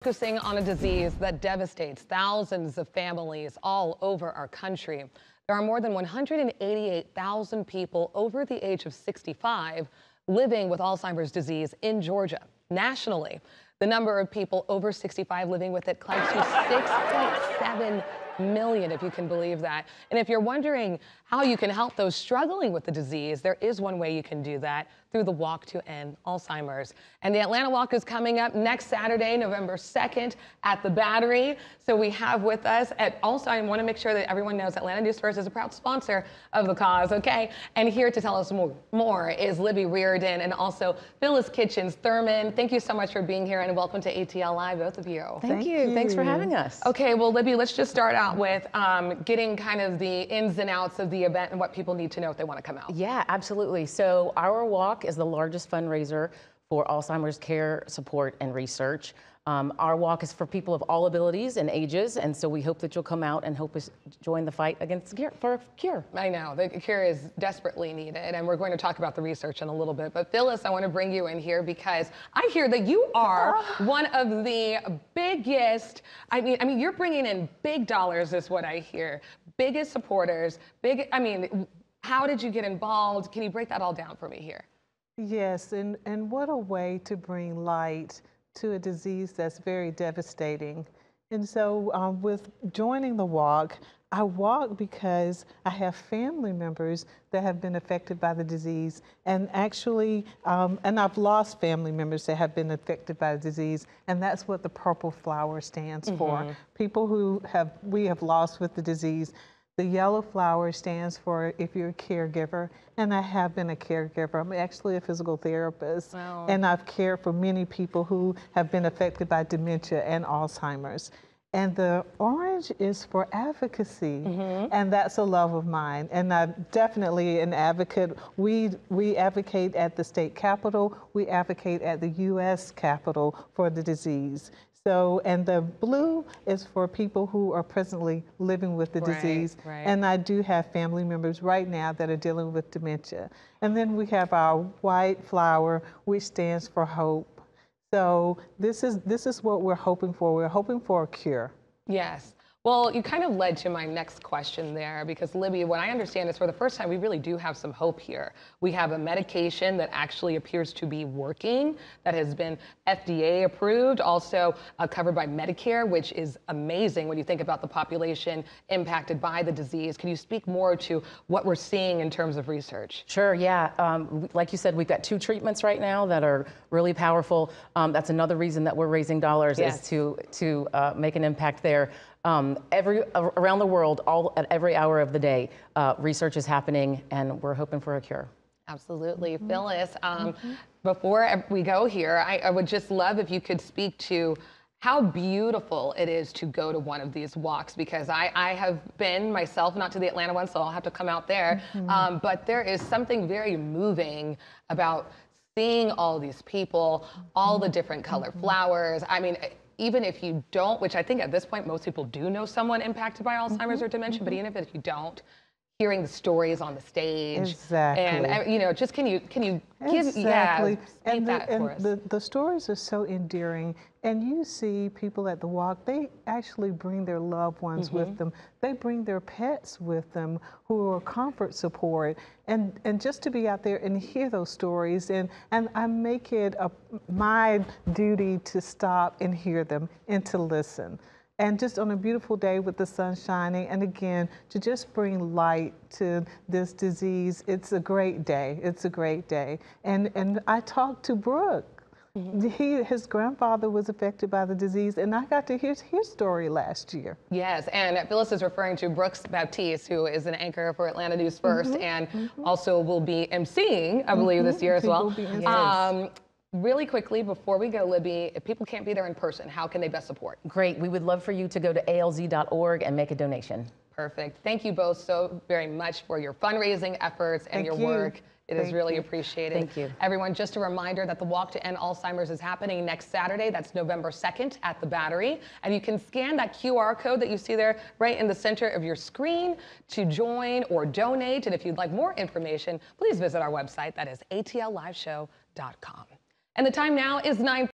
Focusing on a disease that devastates thousands of families all over our country. There are more than 188,000 people over the age of 65 living with Alzheimer's disease in Georgia. Nationally, the number of people over 65 living with it climbs to 6.7 million, if you can believe that. And if you're wondering how you can help those struggling with the disease, there is one way you can do that, through the Walk to End Alzheimer's. And the Atlanta Walk is coming up next Saturday, November 2nd at the Battery. So we have with us, also I want to make sure that everyone knows Atlanta News First is a proud sponsor of the cause, okay? And here to tell us more is Libby Reardon and also Phyllis Kitchens Thurman. Thank you so much for being here and welcome to ATL Live, both of you. Thank you. Thanks for having us. Okay, well, Libby, let's just start out with getting kind of the ins and outs of the event and what people need to know if they want to come out. Yeah, absolutely. So our walk is the largest fundraiser for Alzheimer's care, support, and research. Our walk is for people of all abilities and ages, and so we hope that you'll come out and help us join the fight against for a cure. I know, the cure is desperately needed, and we're going to talk about the research in a little bit. But Phyllis, I want to bring you in here because I hear that you are one of the biggest, I mean, you're bringing in big dollars is what I hear. Biggest supporters, how did you get involved? Can you break that all down for me here? Yes, and what a way to bring light to a disease that's very devastating. And so with joining the walk, I walk because I have family members that have been affected by the disease, and actually, and I've lost family members that have been affected by the disease, and that's what the purple flower stands for. People who we have lost with the disease. The yellow flower stands for if you're a caregiver, and I have been a caregiver. I'm actually a physical therapist, and I've cared for many people who have been affected by dementia and Alzheimer's. And the orange is for advocacy, and that's a love of mine. And I'm definitely an advocate. We advocate at the state capitol. We advocate at the U.S. Capitol for the disease. So, and the blue is for people who are presently living with the disease. And I do have family members right now that are dealing with dementia. And then we have our white flower, which stands for hope. So this is what we're hoping for. We're hoping for a cure. Yes. Well, you kind of led to my next question there, because Libby, what I understand is for the first time, we really do have some hope here. We have a medication that actually appears to be working, that has been FDA approved, also covered by Medicare, which is amazing when you think about the population impacted by the disease. Can you speak more to what we're seeing in terms of research? Sure, yeah. Like you said, we've got 2 treatments right now that are really powerful. That's another reason that we're raising dollars, is to make an impact there. Around the world, at every hour of the day, research is happening, and we're hoping for a cure. Absolutely. Phyllis, before we go here, I would just love if you could speak to how beautiful it is to go to one of these walks, because I have been myself, not to the Atlanta one, so I'll have to come out there, but there is something very moving about seeing all these people, all the different colored flowers. I mean, even if you don't, which I think at this point most people do know someone impacted by Alzheimer's or dementia, but even if you don't, hearing the stories on the stage, and just can you give paint that for us? The stories are so endearing, and you see people at the walk, they actually bring their loved ones with them. They bring their pets with them who are comfort support, and just to be out there and hear those stories, and I make it my duty to stop and hear them and to listen. And just on a beautiful day with the sun shining, and again, to just bring light to this disease, it's a great day. It's a great day. And I talked to Brooke. His grandfather was affected by the disease, and I got to hear his story last year. Yes, and Phyllis is referring to Brooks Baptiste, who is an anchor for Atlanta News First, and also will be emceeing, I believe, this year as well. Really quickly, before we go, Libby, if people can't be there in person, how can they best support? Great. We would love for you to go to alz.org and make a donation. Perfect. Thank you both so very much for your fundraising efforts and your work. It is really appreciated. Thank you. Everyone, just a reminder that the Walk to End Alzheimer's is happening next Saturday. That's November 2nd at the Battery. And you can scan that QR code that you see there right in the center of your screen to join or donate. And if you'd like more information, please visit our website. That is atlLiveshow.com. And the time now is 9.